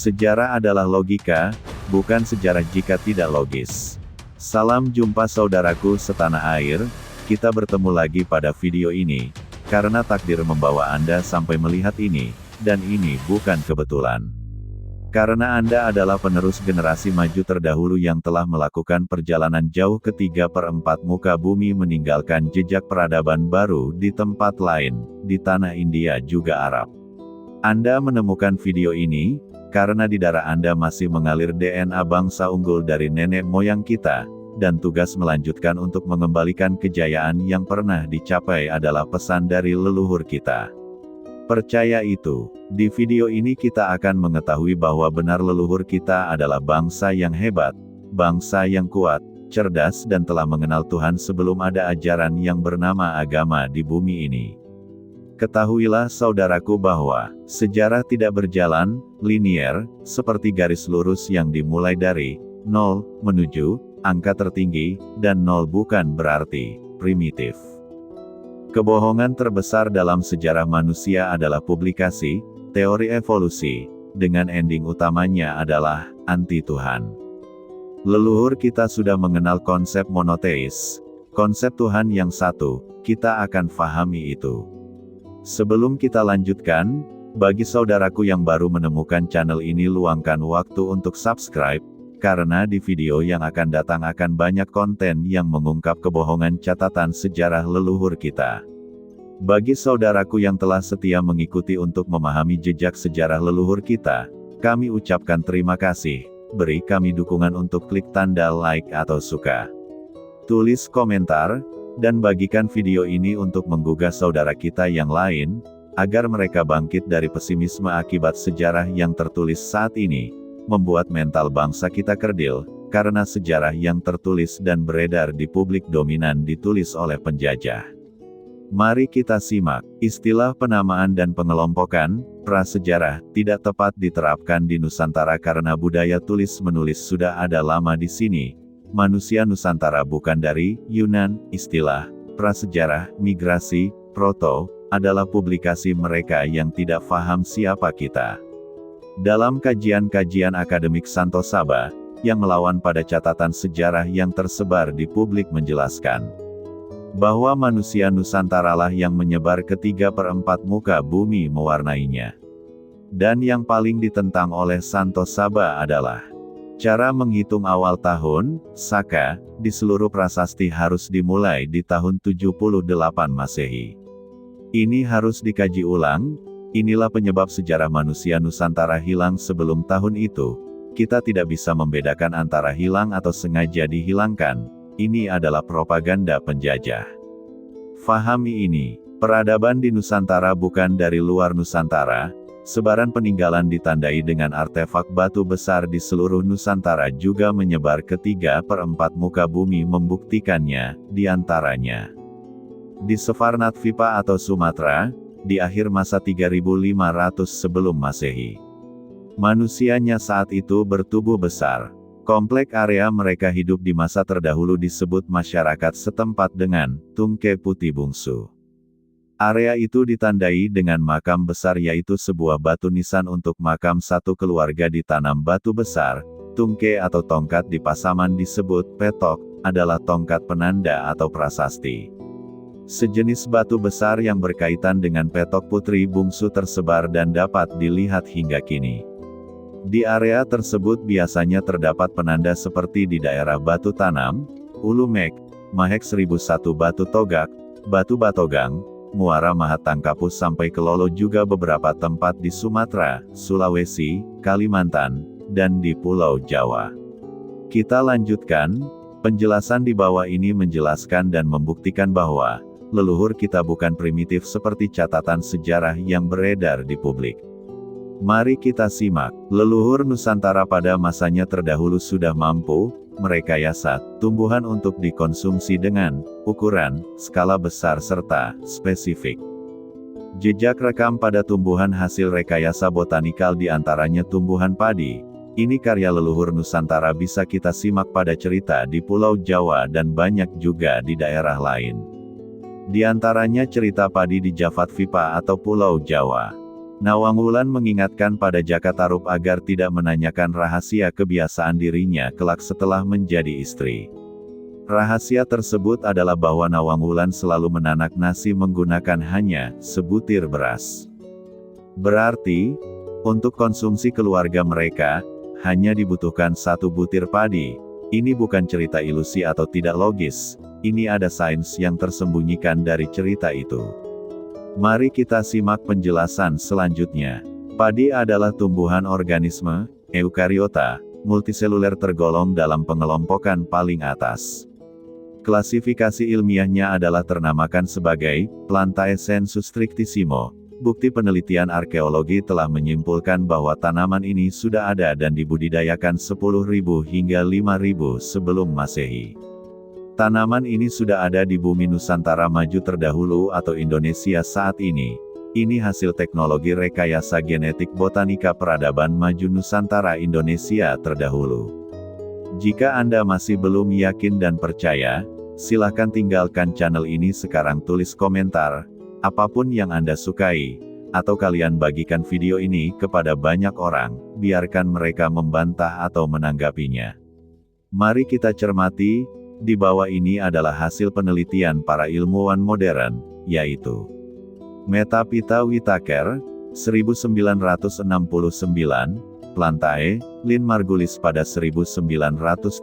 Sejarah adalah logika, bukan sejarah jika tidak logis. Salam jumpa saudaraku setanah air, kita bertemu lagi pada video ini, karena takdir membawa Anda sampai melihat ini, dan ini bukan kebetulan. Karena Anda adalah penerus generasi maju terdahulu yang telah melakukan perjalanan jauh ke 3/4 muka bumi meninggalkan jejak peradaban baru di tempat lain, di tanah India juga Arab. Anda menemukan video ini, karena di darah Anda masih mengalir DNA bangsa unggul dari nenek moyang kita, dan tugas melanjutkan untuk mengembalikan kejayaan yang pernah dicapai adalah pesan dari leluhur kita. Percaya itu, di video ini kita akan mengetahui bahwa benar leluhur kita adalah bangsa yang hebat, bangsa yang kuat, cerdas dan telah mengenal Tuhan sebelum ada ajaran yang bernama agama di bumi ini. Ketahuilah saudaraku bahwa, sejarah tidak berjalan, linier, seperti garis lurus yang dimulai dari 0, menuju, angka tertinggi, dan 0 bukan berarti, primitif. Kebohongan terbesar dalam sejarah manusia adalah publikasi, teori evolusi, dengan ending utamanya adalah, anti-Tuhan. Leluhur kita sudah mengenal konsep monoteis, konsep Tuhan yang satu, kita akan fahami itu. Sebelum kita lanjutkan, bagi saudaraku yang baru menemukan channel ini luangkan waktu untuk subscribe, karena di video yang akan datang akan banyak konten yang mengungkap kebohongan catatan sejarah leluhur kita. Bagi saudaraku yang telah setia mengikuti untuk memahami jejak sejarah leluhur kita, kami ucapkan terima kasih, beri kami dukungan untuk klik tanda like atau suka. Tulis komentar, dan bagikan video ini untuk menggugah saudara kita yang lain, agar mereka bangkit dari pesimisme akibat sejarah yang tertulis saat ini, membuat mental bangsa kita kerdil, karena sejarah yang tertulis dan beredar di publik dominan ditulis oleh penjajah. Mari kita simak, istilah penamaan dan pengelompokan, prasejarah, tidak tepat diterapkan di Nusantara karena budaya tulis-menulis sudah ada lama di sini. Manusia Nusantara bukan dari Yunan, istilah prasejarah, migrasi, proto, adalah publikasi mereka yang tidak paham siapa kita. Dalam kajian-kajian akademik Santosaba, yang melawan pada catatan sejarah yang tersebar di publik menjelaskan bahwa manusia Nusantara lah yang menyebar ke 3/4 muka bumi mewarnainya. Dan yang paling ditentang oleh Santosaba adalah cara menghitung awal tahun, Saka, di seluruh prasasti harus dimulai di tahun 78 Masehi. Ini harus dikaji ulang, inilah penyebab sejarah manusia Nusantara hilang sebelum tahun itu. Kita tidak bisa membedakan antara hilang atau sengaja dihilangkan, ini adalah propaganda penjajah. Fahami ini, peradaban di Nusantara bukan dari luar Nusantara. Sebaran peninggalan ditandai dengan artefak batu besar di seluruh Nusantara juga menyebar ke 3/4 muka bumi membuktikannya, diantaranya di Sefarnatvipa atau Sumatera, di akhir masa 3500 sebelum Masehi. Manusianya saat itu bertubuh besar. Komplek area mereka hidup di masa terdahulu disebut masyarakat setempat dengan Tungke Putih Bungsu. Area itu ditandai dengan makam besar yaitu sebuah batu nisan untuk makam satu keluarga ditanam batu besar, tungke atau tongkat di Pasaman disebut petok, adalah tongkat penanda atau prasasti. Sejenis batu besar yang berkaitan dengan petok putri bungsu tersebar dan dapat dilihat hingga kini. Di area tersebut biasanya terdapat penanda seperti di daerah Batu Tanam, Ulumek, Mahek 1001 Batu Togak, Batu Batogang, Muara Mahatangkapus sampai ke Lolo juga beberapa tempat di Sumatera, Sulawesi, Kalimantan, dan di Pulau Jawa. Kita lanjutkan, penjelasan di bawah ini menjelaskan dan membuktikan bahwa, leluhur kita bukan primitif seperti catatan sejarah yang beredar di publik. Mari kita simak, leluhur Nusantara pada masanya terdahulu sudah mampu merekayasa tumbuhan untuk dikonsumsi dengan ukuran, skala besar serta spesifik. Jejak rekam pada tumbuhan hasil rekayasa botanikal diantaranya tumbuhan padi. Ini karya leluhur Nusantara bisa kita simak pada cerita di Pulau Jawa dan banyak juga di daerah lain. Di antaranya cerita padi di Jafatvipa atau Pulau Jawa. Nawang Wulan mengingatkan pada Jaka Tarub agar tidak menanyakan rahasia kebiasaan dirinya kelak setelah menjadi istri. Rahasia tersebut adalah bahwa Nawang Wulan selalu menanak nasi menggunakan hanya sebutir beras. Berarti, untuk konsumsi keluarga mereka, hanya dibutuhkan 1 butir padi. Ini bukan cerita ilusi atau tidak logis, ini ada sains yang tersembunyikan dari cerita itu. Mari kita simak penjelasan selanjutnya. Padi adalah tumbuhan organisme, eukariota, multiseluler tergolong dalam pengelompokan paling atas. Klasifikasi ilmiahnya adalah ternamakan sebagai Plantae sensu strictissimo. Bukti penelitian arkeologi telah menyimpulkan bahwa tanaman ini sudah ada dan dibudidayakan 10.000 hingga 5.000 sebelum Masehi. Tanaman ini sudah ada di bumi Nusantara maju terdahulu atau Indonesia saat ini. Ini hasil teknologi rekayasa genetik botanika peradaban maju Nusantara Indonesia terdahulu. Jika Anda masih belum yakin dan percaya, silahkan tinggalkan channel ini sekarang, tulis komentar apapun yang Anda sukai, atau kalian bagikan video ini kepada banyak orang, biarkan mereka membantah atau menanggapinya. Mari kita cermati. Di bawah ini adalah hasil penelitian para ilmuwan modern, yaitu Metaphyta Whitaker, 1969, Plantae, Lynn Margulis pada 1971,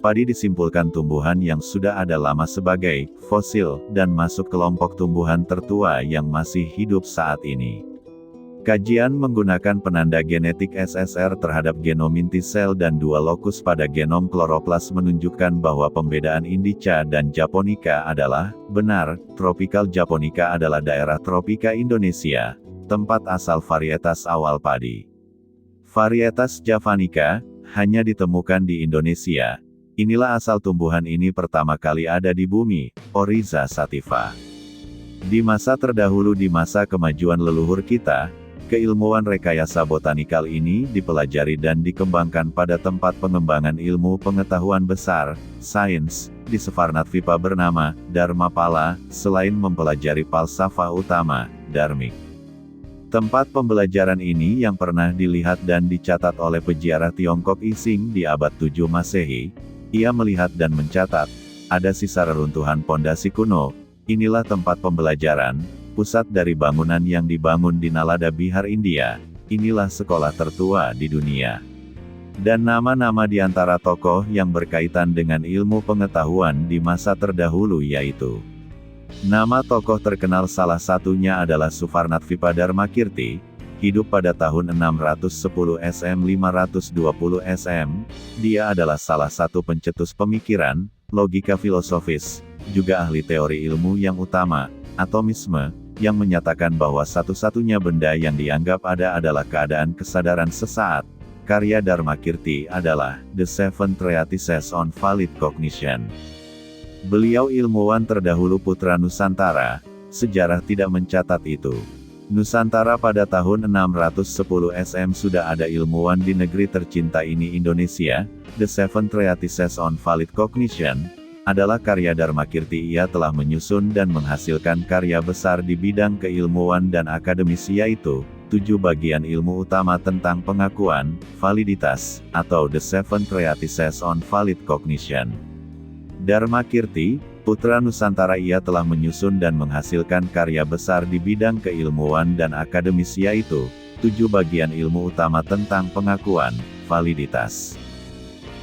padi disimpulkan tumbuhan yang sudah ada lama sebagai fosil, dan masuk kelompok tumbuhan tertua yang masih hidup saat ini. Kajian menggunakan penanda genetik SSR terhadap genom inti sel dan 2 lokus pada genom kloroplas menunjukkan bahwa pembedaan Indica dan Japonica adalah benar. Tropical Japonica adalah daerah tropika Indonesia, tempat asal varietas awal padi. Varietas Javanica hanya ditemukan di Indonesia. Inilah asal tumbuhan ini pertama kali ada di bumi, Oryza sativa. Di masa terdahulu, di masa kemajuan leluhur kita, keilmuan rekayasa botanikal ini dipelajari dan dikembangkan pada tempat pengembangan ilmu pengetahuan besar, sains, di Svarnadvipa bernama Dharmapala, selain mempelajari falsafah utama, Dharmik. Tempat pembelajaran ini yang pernah dilihat dan dicatat oleh peziarah Tiongkok Ising di abad 7 Masehi, ia melihat dan mencatat, ada sisa reruntuhan pondasi kuno. Inilah tempat pembelajaran, pusat dari bangunan yang dibangun di Nalanda Bihar, India. Inilah sekolah tertua di dunia. Dan nama-nama di antara tokoh yang berkaitan dengan ilmu pengetahuan di masa terdahulu yaitu. Nama tokoh terkenal salah satunya adalah Suvarnadvipa Dharmakirti, hidup pada tahun 610 SM 520 SM. Dia adalah salah satu pencetus pemikiran, logika filosofis, juga ahli teori ilmu yang utama, atomisme, yang menyatakan bahwa satu-satunya benda yang dianggap ada adalah keadaan kesadaran sesaat. Karya Dharmakirti adalah The Seven Treatises on Valid Cognition. Beliau ilmuwan terdahulu putra Nusantara, sejarah tidak mencatat itu. Nusantara pada tahun 610 SM sudah ada ilmuwan di negeri tercinta ini, Indonesia. The Seven Treatises on Valid Cognition adalah karya Dharmakirti. Ia telah menyusun dan menghasilkan karya besar di bidang keilmuan dan akademis, yaitu 7 bagian ilmu utama tentang pengakuan, validitas, atau The Seven Treatises on Valid Cognition. Dharmakirti, putra Nusantara, ia telah menyusun dan menghasilkan karya besar di bidang keilmuan dan akademis, yaitu 7 bagian ilmu utama tentang pengakuan, validitas.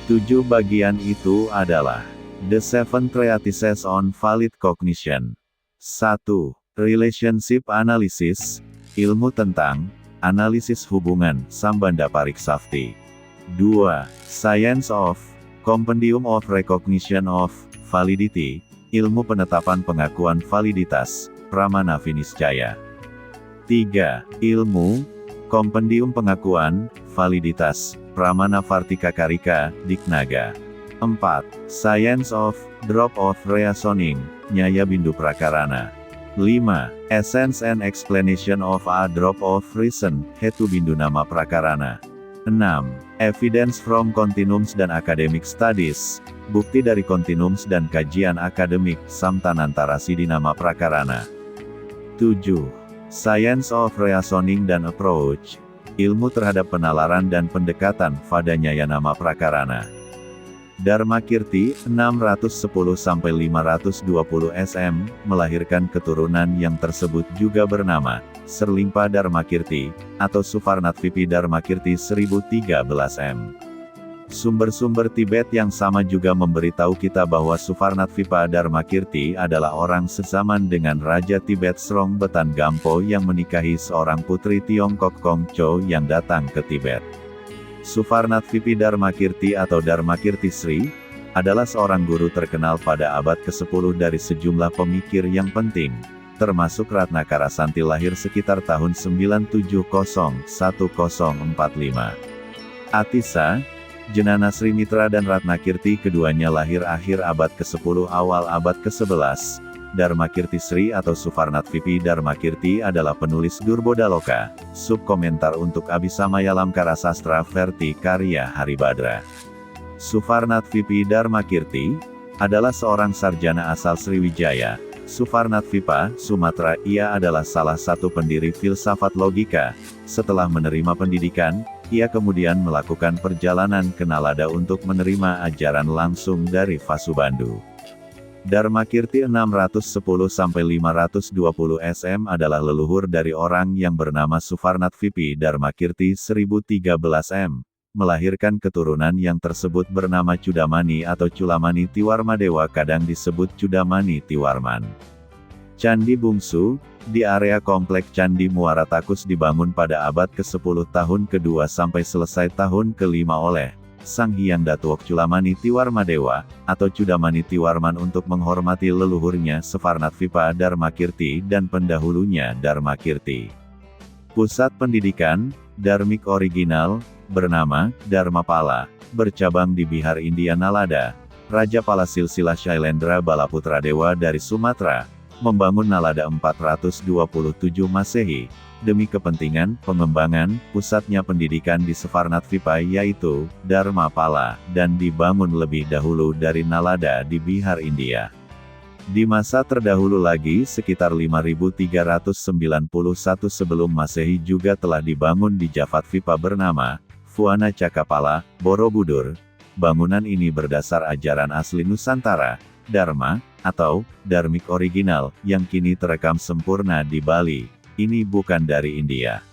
7 bagian itu adalah The Seven Treatises on Valid Cognition. 1. Relationship Analysis, ilmu tentang analisis hubungan, Sambandha Pariksafti. 2. Science of Compendium of Recognition of Validity, ilmu penetapan pengakuan validitas, Pramana Viniscaya. 3. Ilmu Kompendium pengakuan validitas, Pramana Vartika Karika, Diknaga. 4. Science of Drop-off Reasoning, Nyaya Bindu Prakarana. 5. Essence and Explanation of a Drop-off Reason, Hetu Bindu Nama Prakarana. 6. Evidence from Continuums dan Academic Studies, bukti dari continuums dan kajian akademik, Samtanantara Sidinama Prakarana. 7. Science of Reasoning dan Approach, ilmu terhadap penalaran dan pendekatan padanya nama prakarana. Dharmakirti, 610-520 SM, melahirkan keturunan yang tersebut juga bernama Serlimpa Dharmakirti, atau Suvarnatvipi Dharmakirti 1013 M. Sumber-sumber Tibet yang sama juga memberitahu kita bahwa Suvarnatvipa Dharmakirti adalah orang sezaman dengan Raja Tibet Srong Betan Gampo yang menikahi seorang putri Tiongkok Kong Chow yang datang ke Tibet. Suvarnatvipi Dharmakirti atau Dharmakirti Sri, adalah seorang guru terkenal pada abad ke-10 dari sejumlah pemikir yang penting, termasuk Ratna Karasanti lahir sekitar tahun 970-1045. Atisa, Jenana Sri Mitra dan Ratnakirti keduanya lahir akhir abad ke-10 awal abad ke-11. Dharmakirti Sri atau Suvarnatvipi Dharmakirti adalah penulis Durbodaloka, subkomentar untuk Abhisamayalam Karasastra versi karya Haribadra. Suvarnatvipi Dharmakirti adalah seorang sarjana asal Sriwijaya, Suvarnatvipa, Sumatera. Ia adalah salah satu pendiri filsafat logika. Setelah menerima pendidikan, ia kemudian melakukan perjalanan ke Nalanda untuk menerima ajaran langsung dari Vasubandhu. Dharmakirti 610-520 SM adalah leluhur dari orang yang bernama Suvarnatvipi Dharmakirti 1013 M, melahirkan keturunan yang tersebut bernama Chudamani atau Chulamani Tiwarmadewa, kadang disebut Chudamani Tiwarman. Candi Bungsu, di area komplek Candi Muara Takus dibangun pada abad ke-10 tahun ke-2 sampai selesai tahun ke-5 oleh Sang Hyang Datuok Chulamani Tiwarmadewa, atau Chudamani Tiwarman untuk menghormati leluhurnya Suvarnatvipa Dharmakirti dan pendahulunya Dharmakirti. Pusat pendidikan, Dharmik original, bernama Dharmapala, bercabang di Bihar India Nalanda. Raja Pala Silsilah Shailendra Balaputra Dewa dari Sumatera membangun Nalanda 427 Masehi, demi kepentingan pengembangan pusatnya pendidikan di Suvarnatvipa yaitu Dharmapala, dan dibangun lebih dahulu dari Nalanda di Bihar India. Di masa terdahulu lagi sekitar 5391 sebelum Masehi juga telah dibangun di Jafatvipa bernama Fuana Cakapala, Borobudur. Bangunan ini berdasar ajaran asli Nusantara, Dharma, atau Dharmik original, yang kini terekam sempurna di Bali. Ini bukan dari India.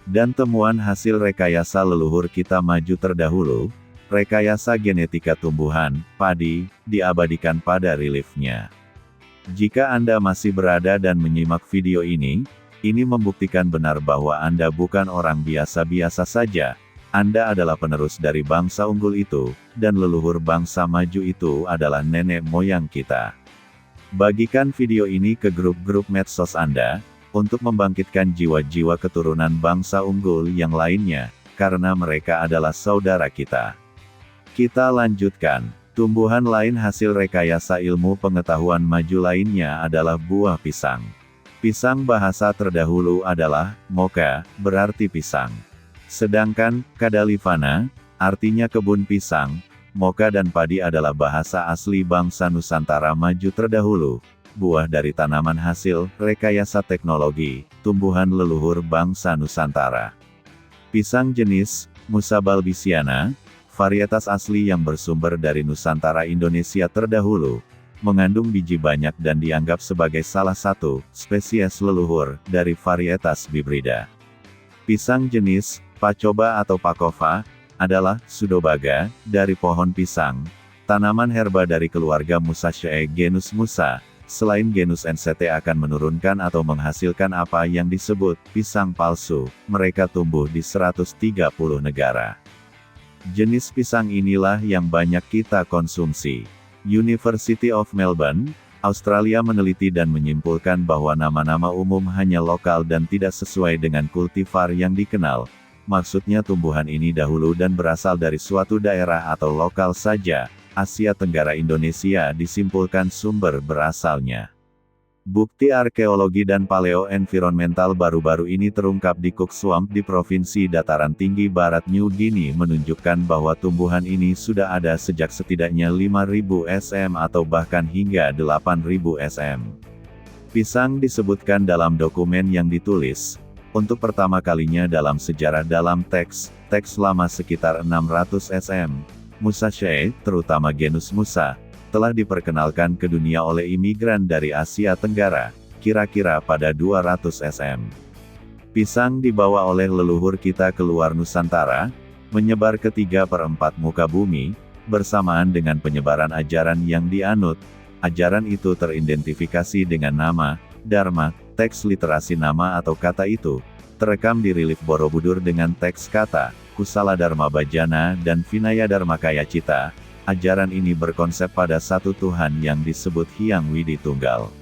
Dan temuan hasil rekayasa leluhur kita maju terdahulu, rekayasa genetika tumbuhan, padi, diabadikan pada reliefnya. Jika Anda masih berada dan menyimak video ini membuktikan benar bahwa Anda bukan orang biasa-biasa saja. Anda adalah penerus dari bangsa unggul itu, dan leluhur bangsa maju itu adalah nenek moyang kita. Bagikan video ini ke grup-grup medsos Anda, untuk membangkitkan jiwa-jiwa keturunan bangsa unggul yang lainnya, karena mereka adalah saudara kita. Kita lanjutkan. Tumbuhan lain hasil rekayasa ilmu pengetahuan maju lainnya adalah buah pisang. Pisang bahasa terdahulu adalah Moka, berarti pisang. Sedangkan Kadalivana, artinya kebun pisang, Moka dan padi adalah bahasa asli bangsa Nusantara maju terdahulu. Buah dari tanaman hasil rekayasa teknologi, tumbuhan leluhur bangsa Nusantara. Pisang jenis Musa balbisiana, varietas asli yang bersumber dari Nusantara Indonesia terdahulu, mengandung biji banyak dan dianggap sebagai salah satu spesies leluhur dari varietas Bibrida. Pisang jenis Pacoba atau Pakova adalah Sudobaga dari pohon pisang, tanaman herba dari keluarga Musaceae genus Musa. Selain genus NCT akan menurunkan atau menghasilkan apa yang disebut pisang palsu, mereka tumbuh di 130 negara. Jenis pisang inilah yang banyak kita konsumsi. University of Melbourne, Australia meneliti dan menyimpulkan bahwa nama-nama umum hanya lokal dan tidak sesuai dengan kultivar yang dikenal. Maksudnya tumbuhan ini dahulu dan berasal dari suatu daerah atau lokal saja. Asia Tenggara Indonesia disimpulkan sumber berasalnya. Bukti arkeologi dan paleo-environmental baru-baru ini terungkap di Cook Swamp di Provinsi Dataran Tinggi Barat New Guinea menunjukkan bahwa tumbuhan ini sudah ada sejak setidaknya 5.000 SM atau bahkan hingga 8.000 SM. Pisang disebutkan dalam dokumen yang ditulis, untuk pertama kalinya dalam sejarah dalam teks lama sekitar 600 SM. Musaceae, terutama genus Musa, telah diperkenalkan ke dunia oleh imigran dari Asia Tenggara, kira-kira pada 200 SM. Pisang dibawa oleh leluhur kita keluar Nusantara, menyebar ke 3/4 muka bumi, bersamaan dengan penyebaran ajaran yang dianut. Ajaran itu teridentifikasi dengan nama, Dharma, teks literasi nama atau kata itu, terekam di relief Borobudur dengan teks kata, Kusala Dharma Bhajana dan Vinaya Dharmakaya Cita. Ajaran ini berkonsep pada satu Tuhan yang disebut Hyang Widi Tunggal.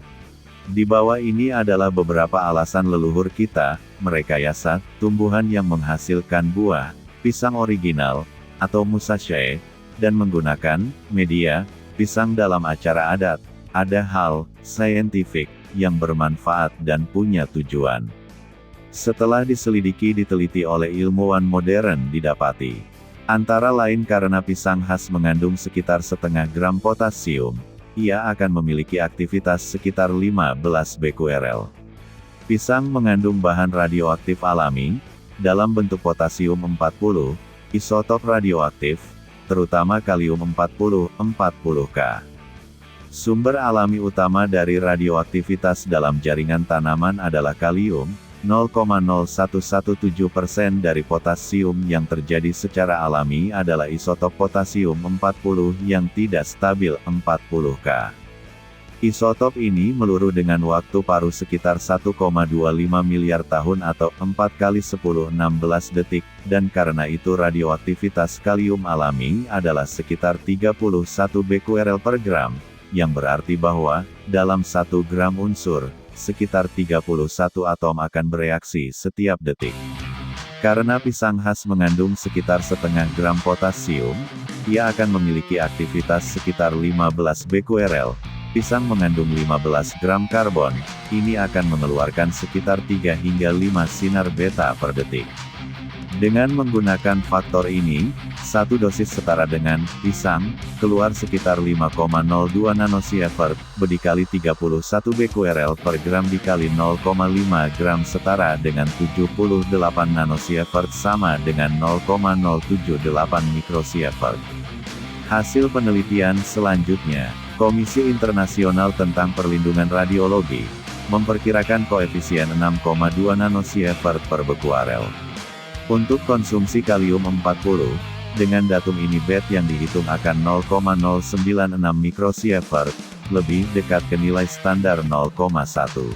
Di bawah ini adalah beberapa alasan leluhur kita, merekayasa, tumbuhan yang menghasilkan buah, pisang original, atau Musaceae, dan menggunakan media, pisang dalam acara adat. Ada hal saintifik yang bermanfaat dan punya tujuan. Setelah diselidiki diteliti oleh ilmuwan modern didapati, antara lain karena pisang khas mengandung sekitar 0,5 gram potasium, ia akan memiliki aktivitas sekitar 15 Bq/Rl. Pisang mengandung bahan radioaktif alami, dalam bentuk potasium 40, isotop radioaktif, terutama kalium 40K. Sumber alami utama dari radioaktivitas dalam jaringan tanaman adalah kalium, 0,0117% dari potasium yang terjadi secara alami adalah isotop potasium 40 yang tidak stabil 40K. Isotop ini meluruh dengan waktu paruh sekitar 1,25 miliar tahun atau 4 kali 10⁻16 detik, dan karena itu radioaktivitas kalium alami adalah sekitar 31 Bq/Rl per gram, yang berarti bahwa, dalam 1 gram unsur, sekitar 31 atom akan bereaksi setiap detik. Karena pisang khas mengandung sekitar 0,5 gram potasium, ia akan memiliki aktivitas sekitar 15 Bq/Rl. Pisang mengandung 15 gram karbon, ini akan mengeluarkan sekitar 3 hingga 5 sinar beta per detik. Dengan menggunakan faktor ini, satu dosis setara dengan pisang keluar sekitar 5,02 nanosievert, berdikali 31 Bq/Rl per gram dikali 0,5 gram setara dengan 78 nanosievert sama dengan 0,078 mikrosievert. Hasil penelitian selanjutnya, Komisi Internasional tentang Perlindungan Radiologi memperkirakan koefisien 6,2 nanosievert per bekuarel. Untuk konsumsi kalium 40, dengan datum ini BET yang dihitung akan 0,096 mikrosievert, lebih dekat ke nilai standar 0,1.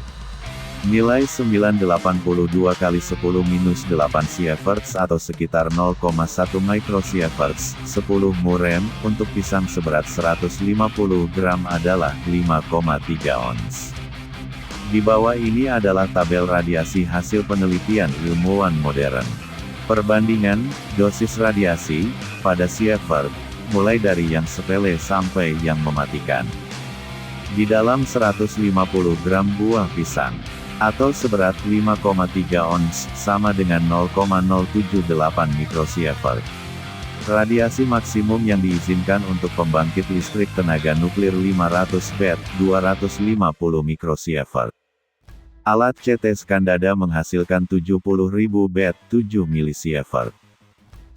Nilai 982 kali 10⁻8 sieverts atau sekitar 0,1 mikrosieverts, 10 murem, untuk pisang seberat 150 gram adalah 5,3 ons. Di bawah ini adalah tabel radiasi hasil penelitian ilmuwan modern. Perbandingan dosis radiasi pada sievert, mulai dari yang sepele sampai yang mematikan. Di dalam 150 gram buah pisang, atau seberat 5,3 ons, sama dengan 0,078 mikrosievert. Radiasi maksimum yang diizinkan untuk pembangkit listrik tenaga nuklir 500 BET, 250 mikrosievert. Alat CT Skandada menghasilkan 70.000 BET, 7 milisievert.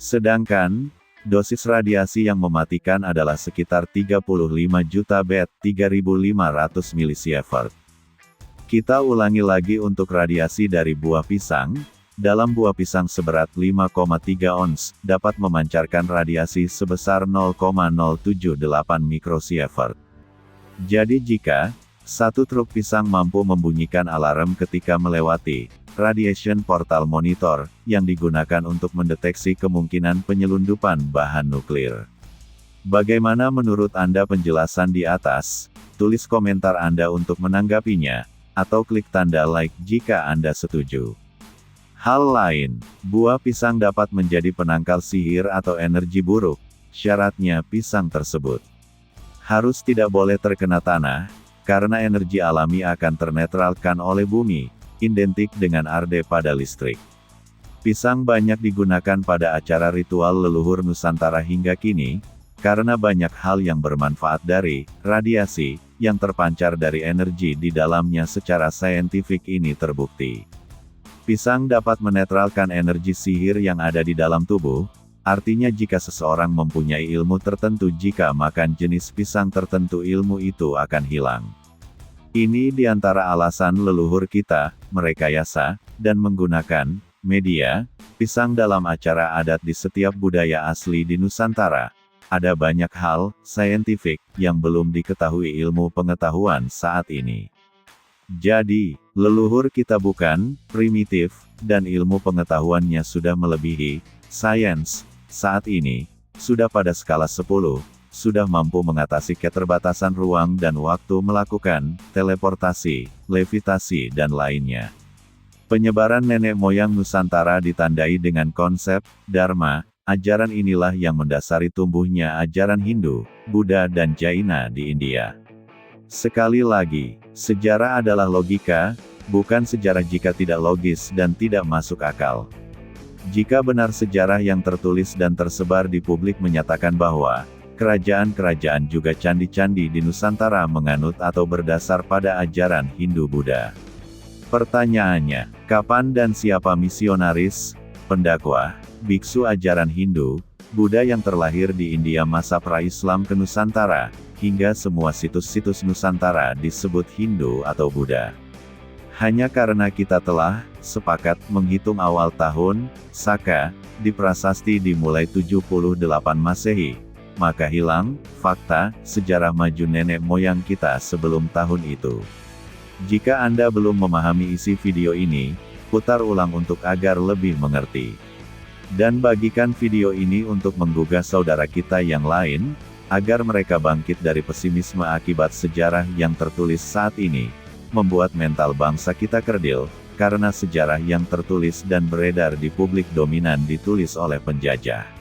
Sedangkan, dosis radiasi yang mematikan adalah sekitar 35 juta BET, 3.500 milisievert. Kita ulangi lagi untuk radiasi dari buah pisang. Dalam buah pisang seberat 5,3 ons, dapat memancarkan radiasi sebesar 0,078 mikrosievert. Jadi jika satu truk pisang mampu membunyikan alarm ketika melewati radiation portal monitor, yang digunakan untuk mendeteksi kemungkinan penyelundupan bahan nuklir. Bagaimana menurut Anda penjelasan di atas? Tulis komentar Anda untuk menanggapinya, atau klik tanda like jika Anda setuju. Hal lain, buah pisang dapat menjadi penangkal sihir atau energi buruk. Syaratnya pisang tersebut harus tidak boleh terkena tanah, karena energi alami akan ternetralkan oleh bumi, identik dengan arde pada listrik. Pisang banyak digunakan pada acara ritual leluhur Nusantara hingga kini, karena banyak hal yang bermanfaat dari radiasi yang terpancar dari energi di dalamnya secara saintifik ini terbukti. Pisang dapat menetralkan energi sihir yang ada di dalam tubuh, artinya jika seseorang mempunyai ilmu tertentu jika makan jenis pisang tertentu ilmu itu akan hilang. Ini diantara alasan leluhur kita, merekayasa, dan menggunakan media pisang dalam acara adat di setiap budaya asli di Nusantara. Ada banyak hal saintifik yang belum diketahui ilmu pengetahuan saat ini. Jadi, leluhur kita bukan primitif, dan ilmu pengetahuannya sudah melebihi sains. Saat ini, sudah pada skala 10, sudah mampu mengatasi keterbatasan ruang dan waktu melakukan teleportasi, levitasi dan lainnya. Penyebaran nenek moyang Nusantara ditandai dengan konsep Dharma. Ajaran inilah yang mendasari tumbuhnya ajaran Hindu, Buddha dan Jaina di India. Sekali lagi, sejarah adalah logika, bukan sejarah jika tidak logis dan tidak masuk akal. Jika benar sejarah yang tertulis dan tersebar di publik menyatakan bahwa kerajaan-kerajaan juga candi-candi di Nusantara menganut atau berdasar pada ajaran Hindu-Buddha. Pertanyaannya, kapan dan siapa misionaris, pendakwah, biksu ajaran Hindu, Buddha yang terlahir di India masa pra-Islam ke Nusantara, hingga semua situs-situs Nusantara disebut Hindu atau Buddha? Hanya karena kita telah sepakat menghitung awal tahun Saka di prasasti dimulai 78 Masehi, maka hilang fakta sejarah maju nenek moyang kita sebelum tahun itu. Jika Anda belum memahami isi video ini, putar ulang untuk agar lebih mengerti. Dan bagikan video ini untuk menggugah saudara kita yang lain, agar mereka bangkit dari pesimisme akibat sejarah yang tertulis saat ini, membuat mental bangsa kita kerdil, karena sejarah yang tertulis dan beredar di publik dominan ditulis oleh penjajah.